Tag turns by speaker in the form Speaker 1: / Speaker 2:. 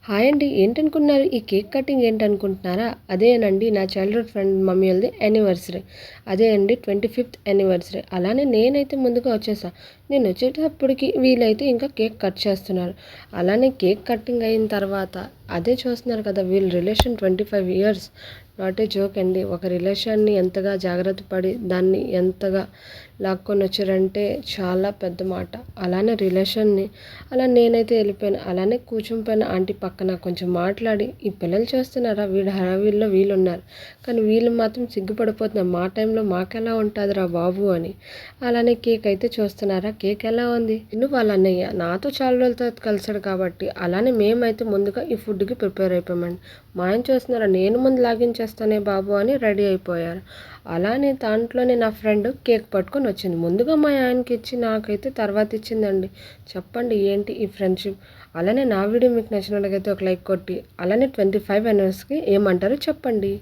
Speaker 1: Hi అండి. ఏంటనుకున్నారు? ఈ cake cutting ఏంటనుకుంటున్నారా? అదేనండి నా చైల్డ్‌హుడ్ ఫ్రెండ్ మమ్మీ వాళ్ళది యానివర్సరీ. అదే అండి 25th యానివర్సరీ. అలానే నేనైతే ముందుగా వచ్చేసా. నేనొచ్చేటప్పటికి వీళ్ళైతే ఇంకా కేక్ కట్ చేస్తున్నారు. అలానే కేక్ కటింగ్ అయిన తర్వాత అదే చూస్తున్నారు కదా! వీళ్ళ relation 25 years. Not a joke అండి. ఒక రిలేషన్‌ని ఎంతగా జాగ్రత్త పడి దాన్ని ఎంతగా లాక్కొనొచ్చారంటే చాలా పెద్ద మాట. అలానే రిలేషన్‌ని అలా నేనైతే వెళ్ళిపోయాను. అలానే కూర్చునిపోయిన ఆంటీ పక్కన కొంచెం మాట్లాడి, "ఈ పిల్లలు చూస్తున్నారా? వీడి హడావిడిలో వీళ్ళున్నారు. కానీ వీళ్ళు మాత్రం సిగ్గుపడిపోతున్నారు. మా టైంలో మాకెలా ఉంటదిరా బాబు" అని. అలానే కేక్ అయితే చూస్తున్నారా? కేక్ ఎలా ఉంది? వాళ్ళ అన్నయ్య నాతో చాలా రోజుల తర్వాత కలిసాడు కాబట్టి, అలానే మేమైతే ముందుగా ఈ ఫుడ్‌కి ప్రిపేర్ అయిపోయామండి. మా ఆయన చూస్తున్నారా? నేను ముందు లాగించేస్తానే బాబు అని రెడీ అయిపోయారు. అలానే దాంట్లోనే నా ఫ్రెండ్ కేక్ పట్టుకొని వచ్చింది. ముందుగా మా ఆయనకి ఇచ్చి నాకైతే తర్వాత ఇచ్చిందండి. చెప్పండి ఏంటి ఈ ఫ్రెండ్‌షిప్? అలానే నా వీడియో మీకు నచ్చినట్లయితే ఒక లైక్ కొట్టి, అలానే 25 యానివర్సరీకి ఏమంటారో చెప్పండి.